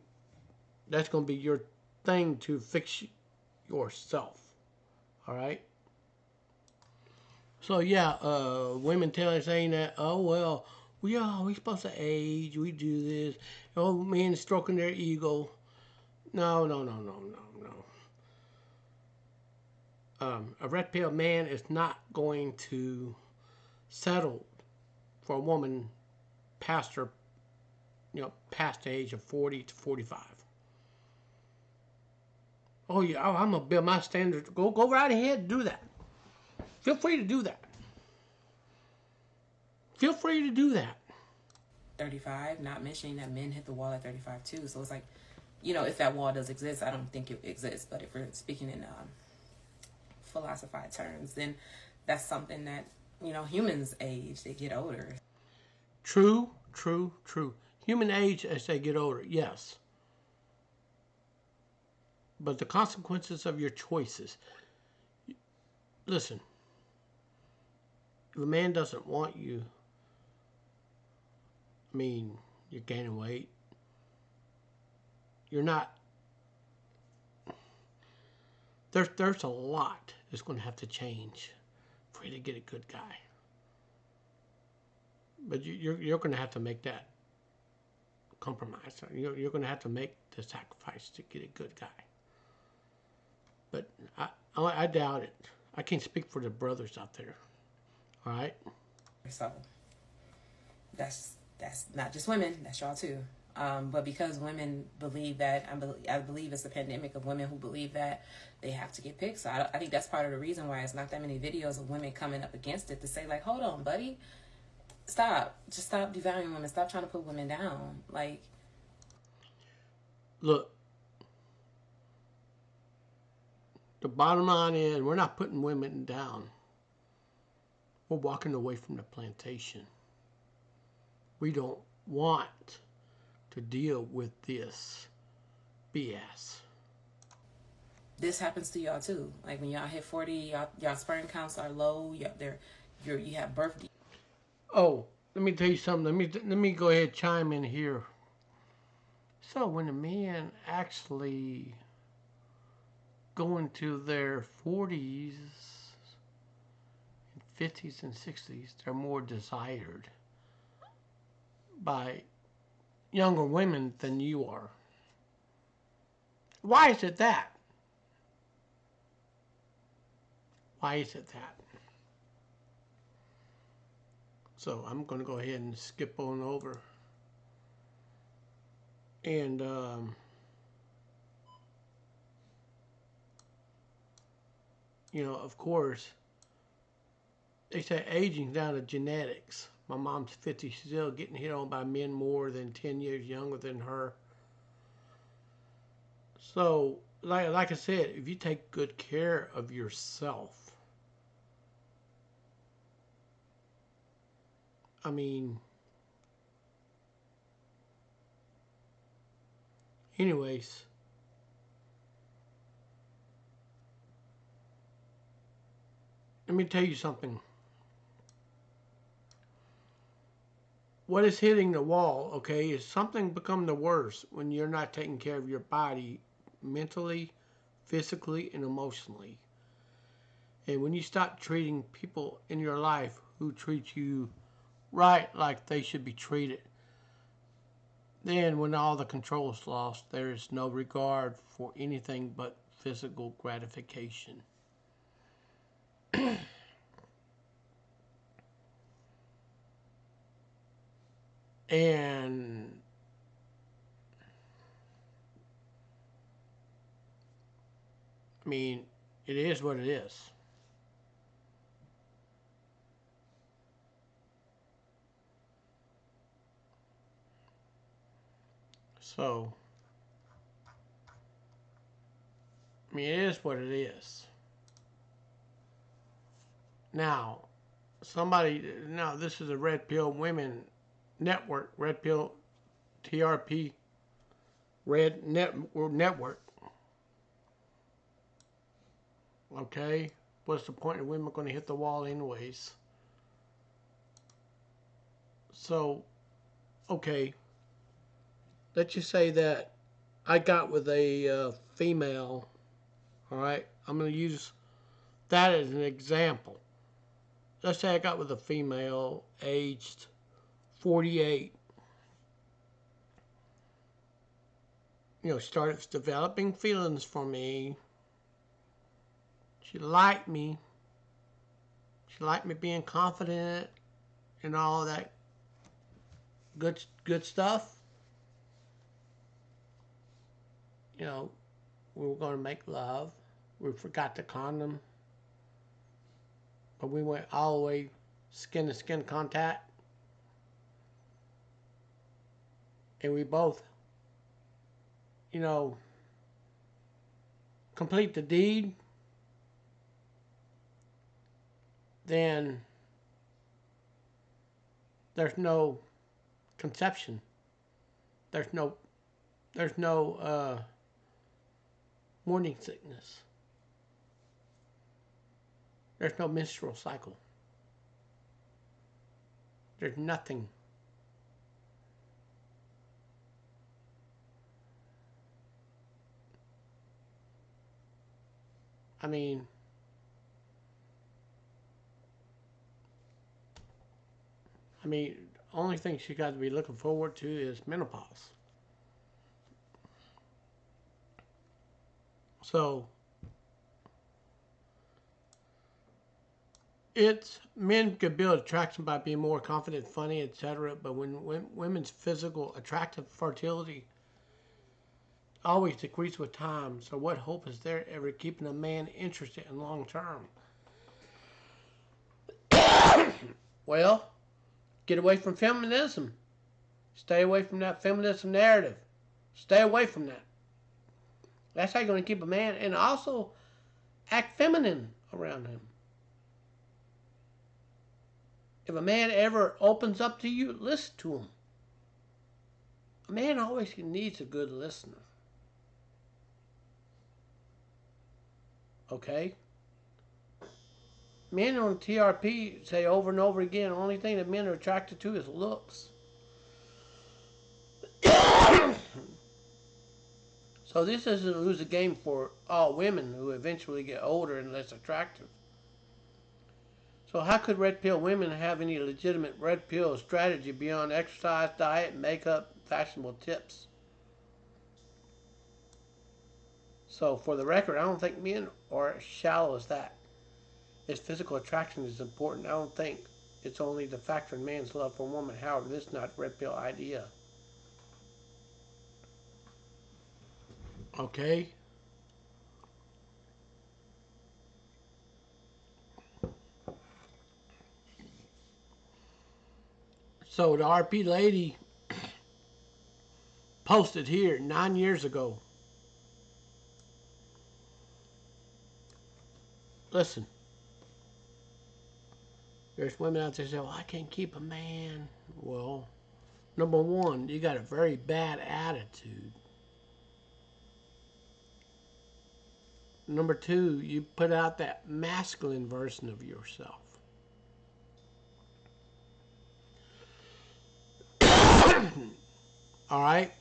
That's going to be your thing to fix yourself. All right? So, yeah, women saying that, oh, well, we supposed to age, we do this. Oh, men stroking their ego. No. A red pill man is not going to settle for a woman past her, past the age of 40 to 45. Oh yeah, I'm gonna build my standards. Go right ahead, do that. Feel free to do that. Feel free to do that. 35, not mentioning that men hit the wall at 35 too. So it's like, if that wall does exist, I don't think it exists. But if we're speaking in philosophized terms, then that's something that, humans age, they get older. True. Human age as they get older, yes. But the consequences of your choices. Listen, if a man doesn't want you, you're gaining weight. You're not. There's a lot that's going to have to change for you to get a good guy. But you're going to have to make that compromise. You're going to have to make the sacrifice to get a good guy. But I doubt it. I can't speak for the brothers out there. All right? So that's not just women. That's y'all too. But because women believe that, I believe it's a pandemic of women who believe that they have to get picked. So I think that's part of the reason why it's not that many videos of women coming up against it to say like, hold on, buddy. Stop. Just stop devaluing women. Stop trying to put women down. Like, look, the bottom line is we're not putting women down. We're walking away from the plantation. We don't want to deal with this BS. This happens to y'all too. Like when y'all hit 40, y'all sperm counts are low. You have birth. Oh, let me tell you something. Let me go ahead and chime in here. So when a man actually go into their 40s, 50s, and 60s, they're more desired by younger women than you are. Why is it that? Why is it that? So I'm going to go ahead and skip on over. And of course, they say aging down to genetics. My mom's 50, she's still getting hit on by men more than 10 years younger than her. So, like I said, if you take good care of yourself, Anyways, let me tell you something. What is hitting the wall, okay, is something become the worse when you're not taking care of your body mentally, physically, and emotionally. And when you stop treating people in your life who treat you right like they should be treated, then when all the control is lost, there is no regard for anything but physical gratification. And I mean, it is what it is. So, I mean, it is what it is. Now, now this is a Red Pill Women Network, Red Pill TRP Red Network. Okay? What's the point of women going to hit the wall anyways? So, okay. Let's just say that I got with a female. Alright? I'm going to use that as an example. Let's say I got with a female aged 48. Started developing feelings for me. She liked me. She liked me being confident and all that good stuff. We were going to make love. We forgot the condom. But we went all the way skin to skin contact. And we both, complete the deed. Then there's no conception. There's no morning sickness. There's no menstrual cycle. There's nothing. I mean, only thing she got to be looking forward to is menopause. So, men could build attraction by being more confident, funny, etc. But when women's physical attractive fertility always decreases with time, so what hope is there ever keeping a man interested in long term? Well, get away from feminism. Stay away from that feminism narrative. Stay away from that. That's how you're going to keep a man, and also act feminine around him. If a man ever opens up to you, listen to him. A man always needs a good listener. Okay? Men on TRP say over and over again, the only thing that men are attracted to is looks. So this isn't lose a game for all women who eventually get older and less attractive. So how could red pill women have any legitimate red pill strategy beyond exercise, diet, makeup, fashionable tips? So for the record, I don't think men are as shallow as that. If physical attraction is important, I don't think it's only the factor in man's love for woman. However, this is not a red pill idea. Okay? So the RP lady posted here 9 years ago. Listen. There's women out there say, well, I can't keep a man. Well, number one, you got a very bad attitude. Number two, you put out that masculine version of yourself. All right.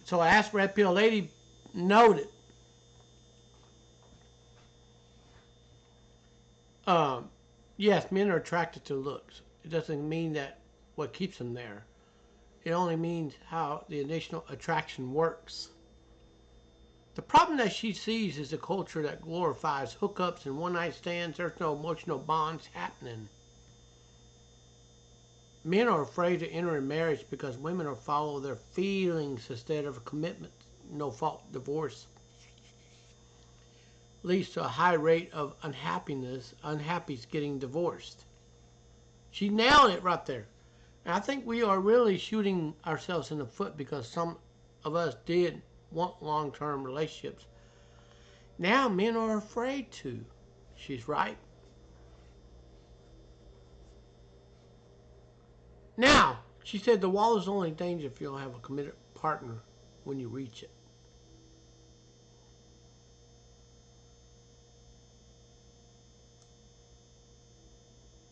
So Ask Red Pill Lady noted. Yes, men are attracted to looks. It doesn't mean that what keeps them there. It only means how the initial attraction works. The problem that she sees is a culture that glorifies hookups and one night stands. There's no emotional bonds happening. Men are afraid to enter a marriage because women are follow their feelings instead of a commitment. No fault divorce leads to a high rate of unhappiness. Unhappy's getting divorced. She nailed it right there. And I think we are really shooting ourselves in the foot because some of us did want long-term relationships. Now men are afraid to. She's right. Now, she said the wall is only danger if you don't have a committed partner when you reach it.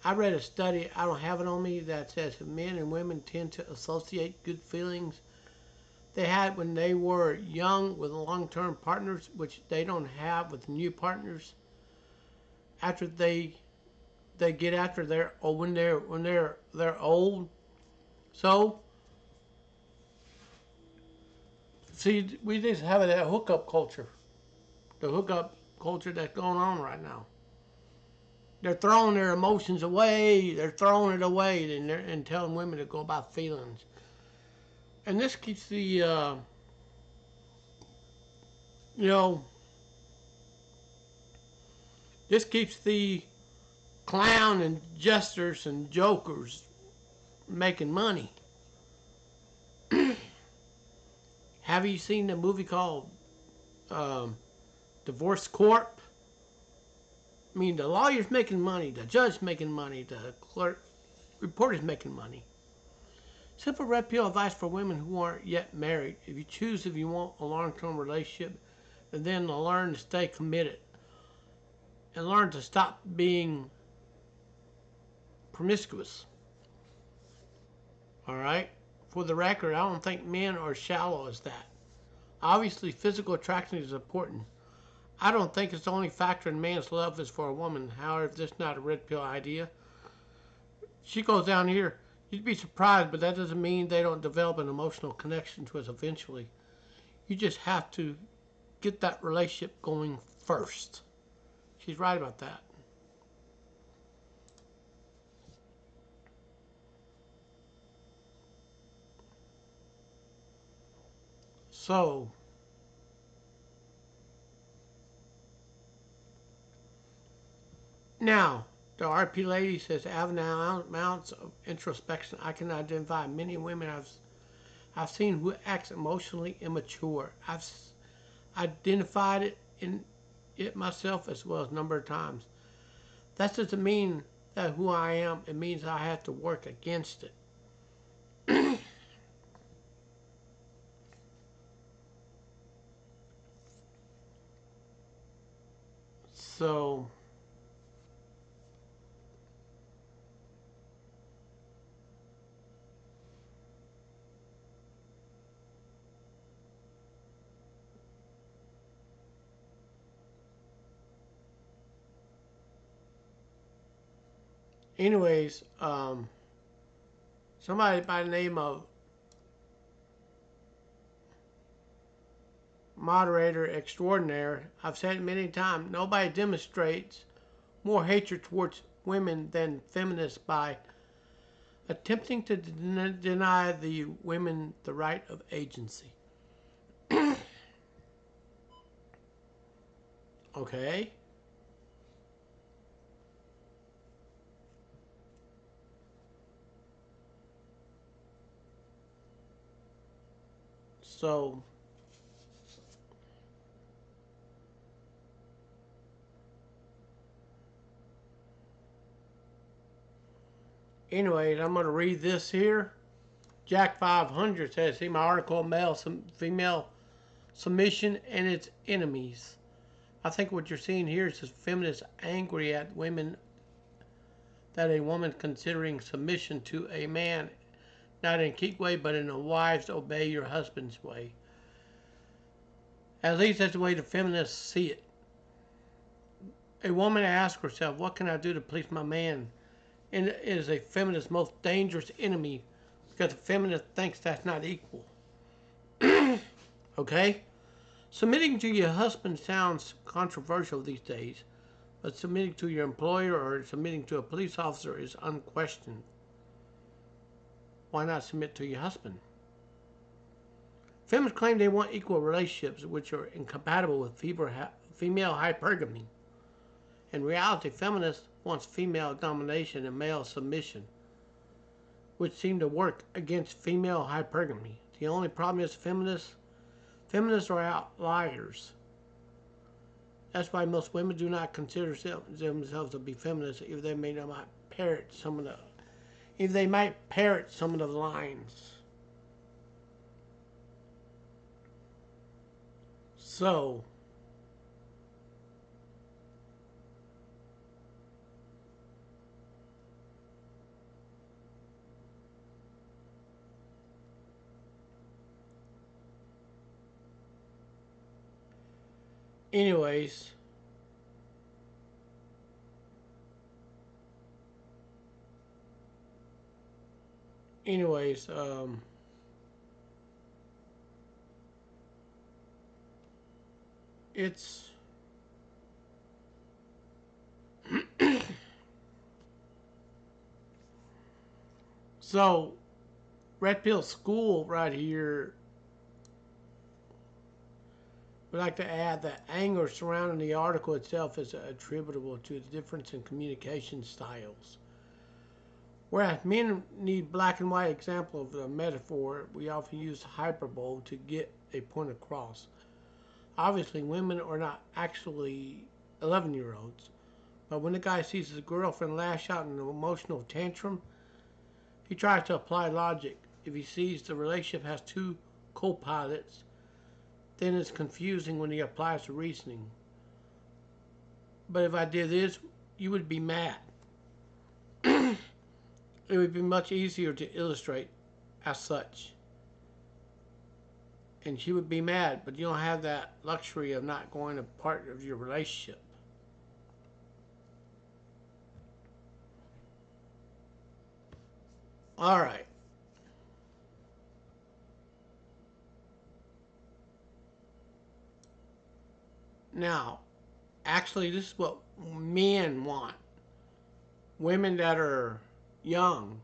I read a study, I don't have it on me, that says that men and women tend to associate good feelings they had when they were young with long-term partners, which they don't have with new partners after they get after their or when they're old. So see, we just have that hookup culture, the hookup culture that's going on right now. They're throwing their emotions away. They're throwing it away, and telling women to go about feelings. And this keeps the you know, this keeps the clown and jesters and jokers making money. Have you seen the movie called Divorce Corp? I mean, the lawyer's making money, the judge's making money, the clerk, reporter's making money. Simple red pill advice for women who aren't yet married. If you want a long-term relationship, and then learn to stay committed and learn to stop being promiscuous. All right? For the record, I don't think men are shallow as that. Obviously, physical attraction is important. I don't think it's the only factor in man's love is for a woman. However, this is not a red pill idea. She goes down here. You'd be surprised, but that doesn't mean they don't develop an emotional connection to us eventually. You just have to get that relationship going first. She's right about that. So, now, the RP lady says, having amounts of introspection, I can identify many women I've seen who act emotionally immature. I've identified it in it myself as well as a number of times. That doesn't mean that who I am. It means I have to work against it. So, anyways, somebody by the name of Moderator Extraordinaire, I've said it many times, nobody demonstrates more hatred towards women than feminists by attempting to deny the women the right of agency. Okay? So, anyways, I'm going to read this here. Jack 500 says, see my article, Female Submission and Its Enemies. I think what you're seeing here is feminists angry at women, that a woman considering submission to a man, not in a kick way, but in a wives obey your husband's way. At least that's the way the feminists see it. A woman asks herself, what can I do to please my man? And it is a feminist's most dangerous enemy because the feminist thinks that's not equal. Okay? Submitting to your husband sounds controversial these days, but submitting to your employer or submitting to a police officer is unquestioned. Why not submit to your husband? Feminists claim they want equal relationships, which are incompatible with female hypergamy. In reality, feminists want female domination and male submission, which seem to work against female hypergamy. The only problem is feminists are outliers. That's why most women do not consider themselves to be feminists, if they may not parrot some of the lines. So, anyways, it's so Red Pill School right here would like to add that anger surrounding the article itself is attributable to the difference in communication styles. Whereas men need black and white example of the metaphor, we often use hyperbole to get a point across. Obviously, women are not actually 11-year-olds, but when the guy sees his girlfriend lash out in an emotional tantrum, he tries to apply logic. If he sees the relationship has two co-pilots, then it's confusing when he applies the reasoning. But if I did this, you would be mad. It would be much easier to illustrate as such. And she would be mad, but you don't have that luxury of not going a part of your relationship. All right. Now, actually, this is what men want. Women that are young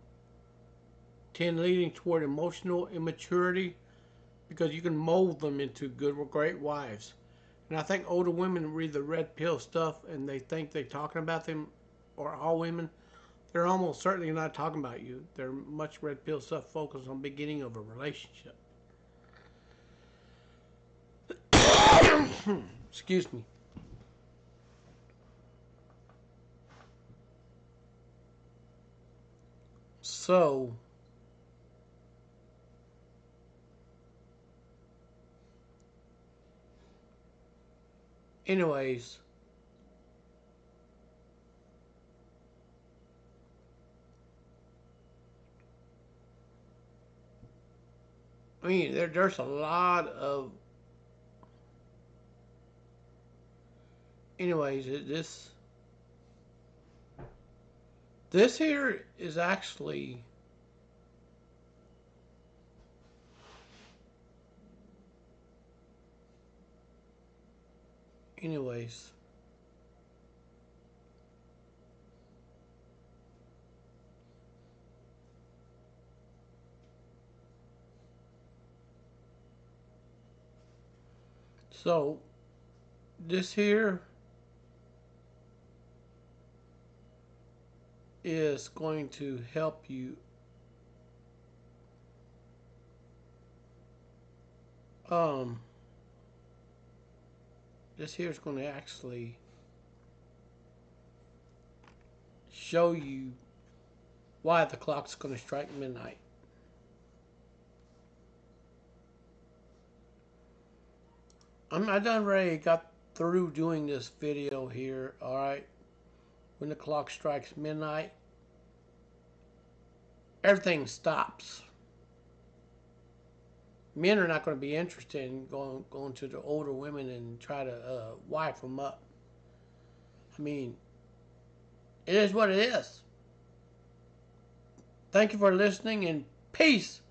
tend leading toward emotional immaturity because you can mold them into good or great wives. And I think older women read the red pill stuff and they think they're talking about them, or all women. They're almost certainly not talking about you. They're much red pill stuff focused on beginning of a relationship. Excuse me. So, anyways, I mean, there's a lot of. Anyways, this here is actually. Anyways. So, this here is going to help you this here is going to actually show you why the clock's going to strike midnight. I done already got through doing this video here, alright, when the clock strikes midnight, everything stops. Men are not going to be interested in going to the older women and try to wife them up. I mean, it is what it is. Thank you for listening, and peace.